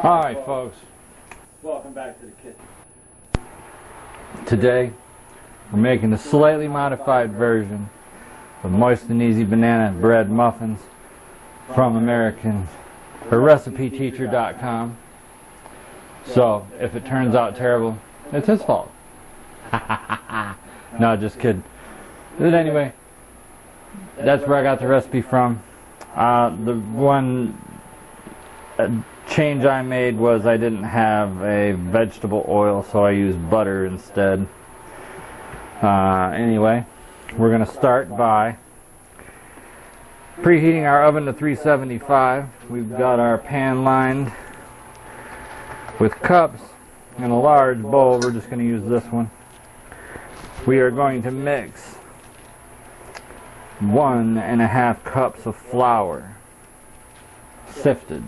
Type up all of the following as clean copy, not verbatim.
Alright folks, Welcome back to the kitchen. today we're making a slightly modified version of Moist and Easy Banana Bread Muffins from RecipeTeacher.com. So if it turns out terrible, it's his fault. No, just kidding. But anyway, that's where I got the recipe from. The one change I made was I didn't have a vegetable oil, so I used butter instead. Anyway, we're going to start by preheating our oven to 375. We've got our pan lined with cups and a large bowl. We're just going to use this one. We are going to mix 1.5 cups of flour, sifted.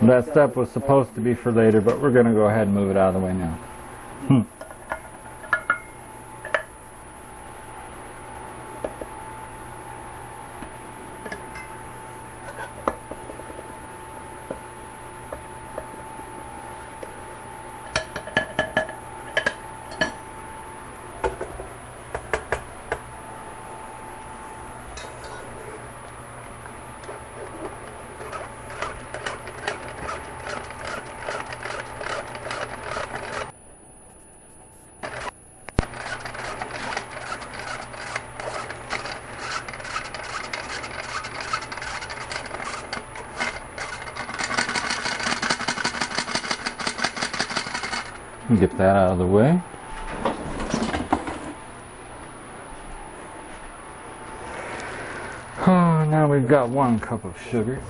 That step was supposed to be for later, but we're going to go ahead and move it out of the way now. Get that out of the way. Oh, now we've got 1 cup of sugar.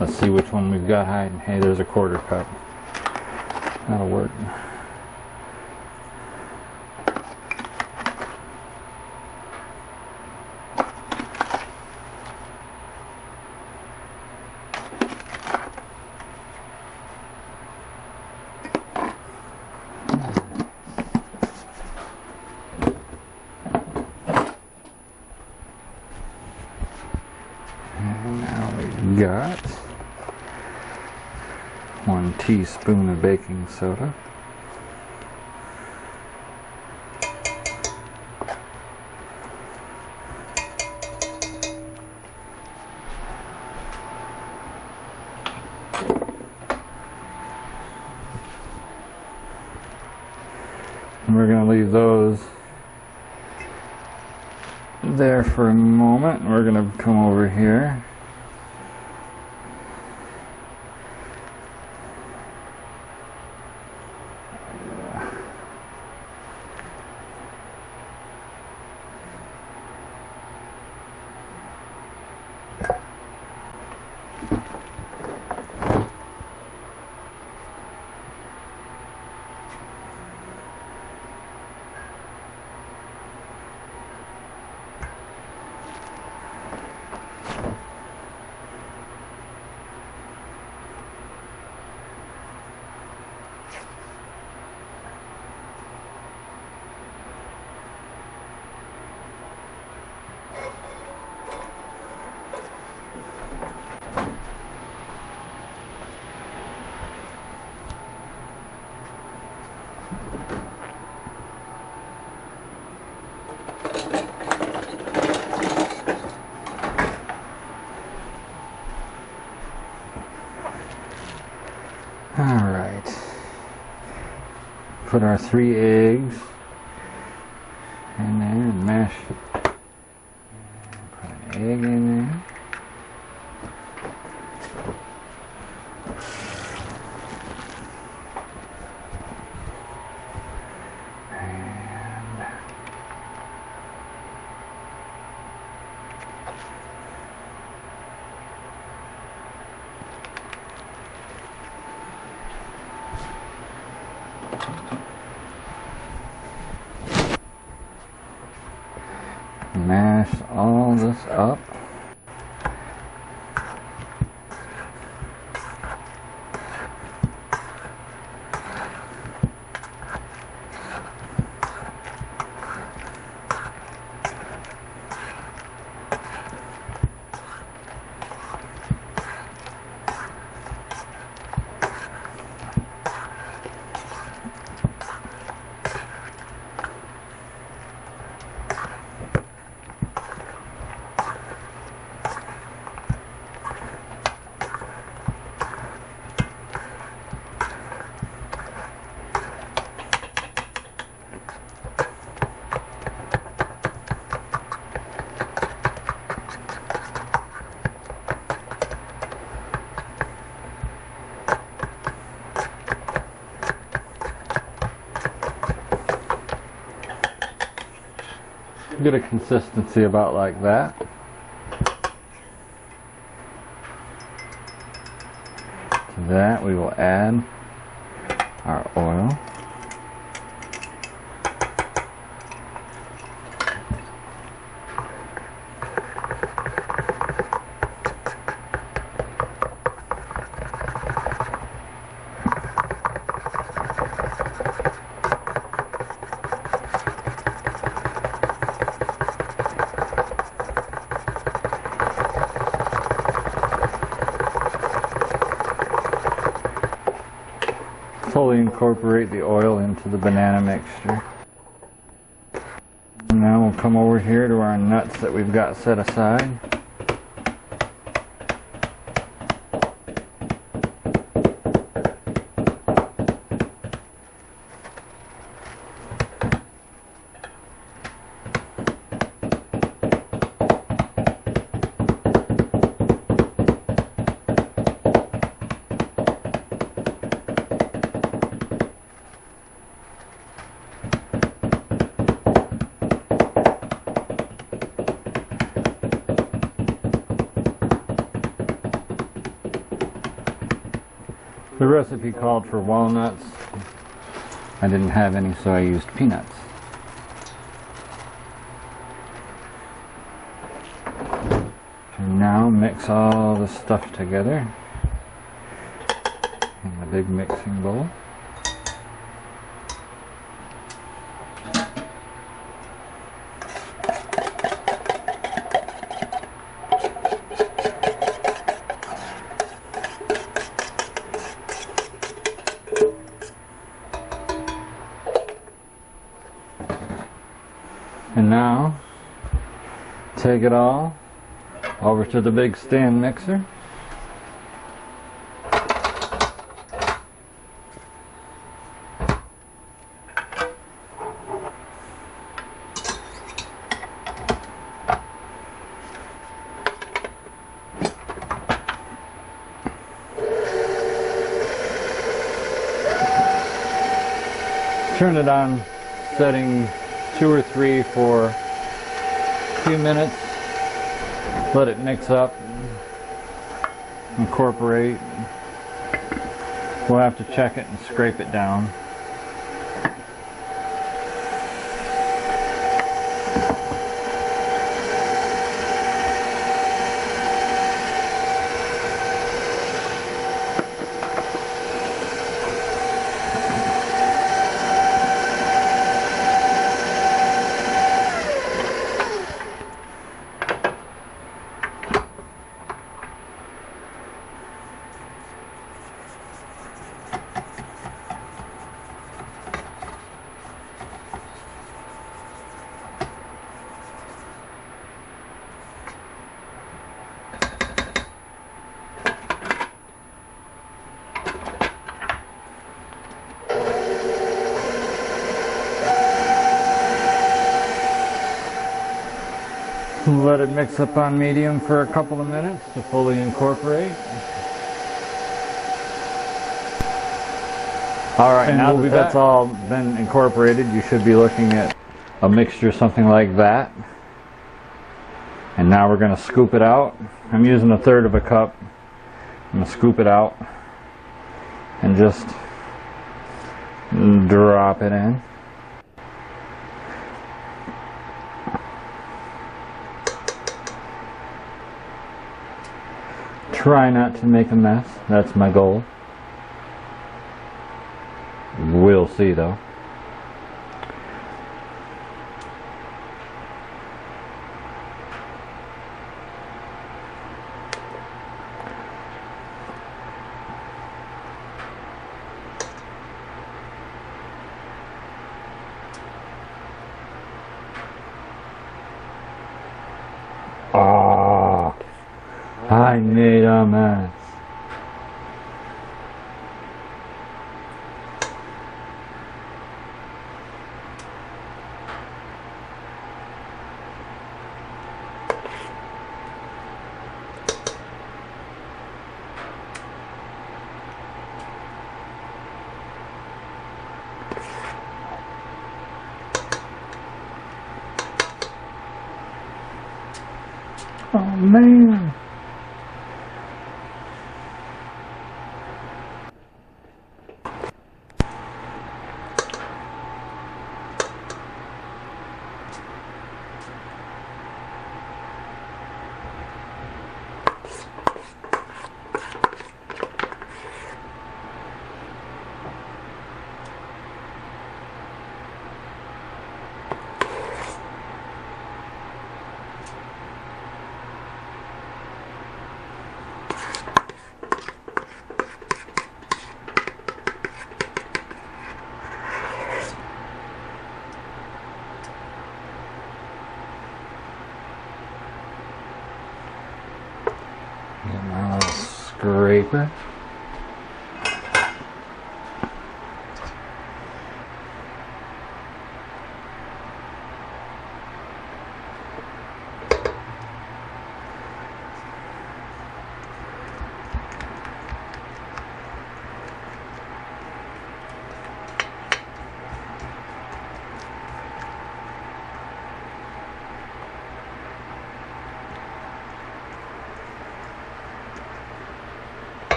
Let's see which one we've got hiding. Hey, there's a 1/4 cup. That'll work. Got 1 teaspoon of baking soda, and we're going to leave those there for a moment. We're going to come over here. Alright, put our 3 eggs in there and mash it. Put an egg in there. mix all this up. Get a consistency about like that. To that we will add our oil. Slowly incorporate the oil into the banana mixture. And now we'll come over here to our nuts that we've got set aside. The recipe called for walnuts. I didn't have any, so I used peanuts. And now mix all the stuff together in the big mixing bowl. And now, take it all over to the big stand mixer. Turn it on setting 2 or 3 for a few minutes. Let it mix up, incorporate. We'll have to check it and scrape it down. Let it mix up on medium for a couple of minutes to fully incorporate. Alright, now that that's all been incorporated, you should be looking at a mixture something like that. And now we're going to scoop it out. I'm using 1/3 of a cup. I'm going to scoop it out and just drop it in. Try not to make a mess. That's my goal. We'll see though. Ah, I made a mess. Oh man. Get my little scraper.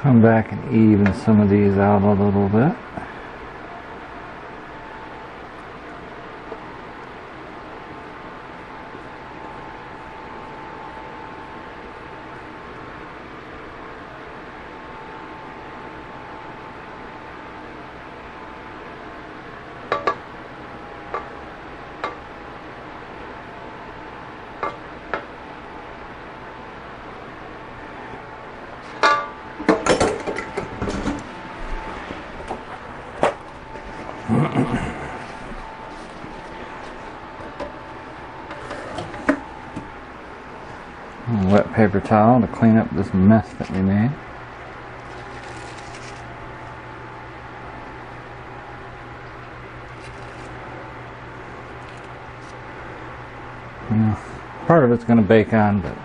Come back and even some of these out a little bit. Wet paper towel to clean up this mess that we made. Part of it's going to bake on, but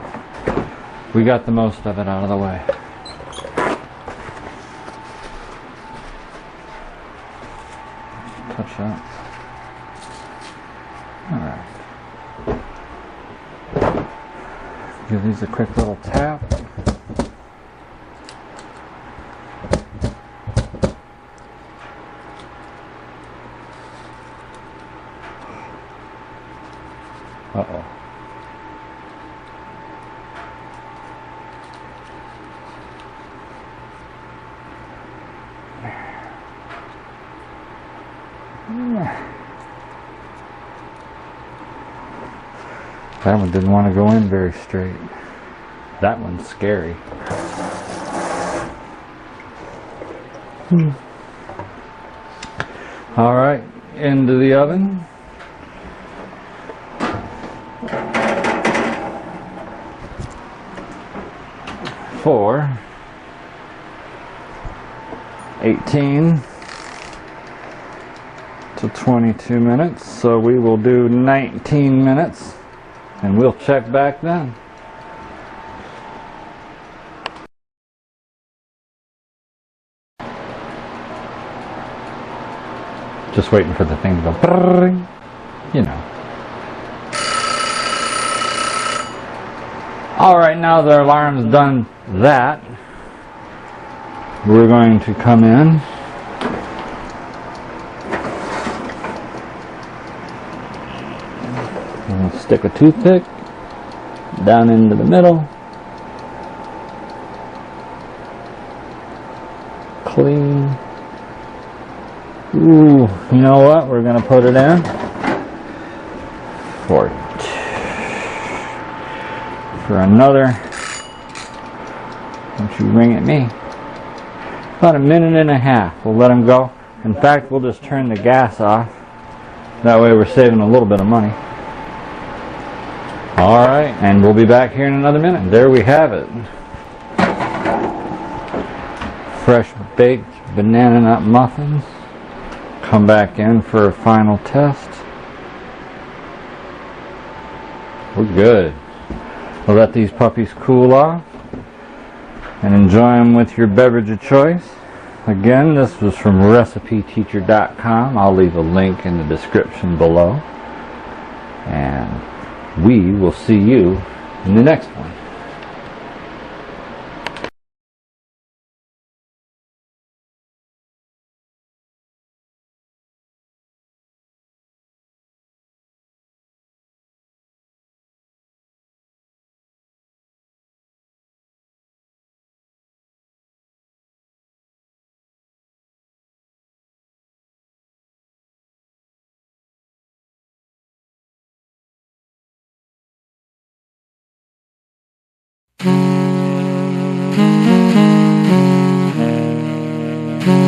we got the most of it out of the way. Touch that. Alright. Give these a quick little tap. Uh-oh. That one didn't want to go in very straight. That one's scary. All right, into the oven. For 18 to 22 minutes, so we will do 19 minutes and we'll check back then. Just waiting for the thing to go brrrring, you know. Alright, now the alarm's done that, we're going to come in and stick a toothpick down into the middle, clean. Ooh, you know what? We're going to put it in for another, don't you ring at me, about a minute and a half. We'll let them go. In fact, we'll just turn the gas off. That way we're saving a little bit of money. Alright, and we'll be back here in another minute. There we have it. Fresh baked banana nut muffins. Come back in for a final test. We're good. We'll let these puppies cool off and enjoy them with your beverage of choice. Again, this was from recipeteacher.com. I'll leave a link in the description below. And we will see you in the next one. Thank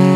you.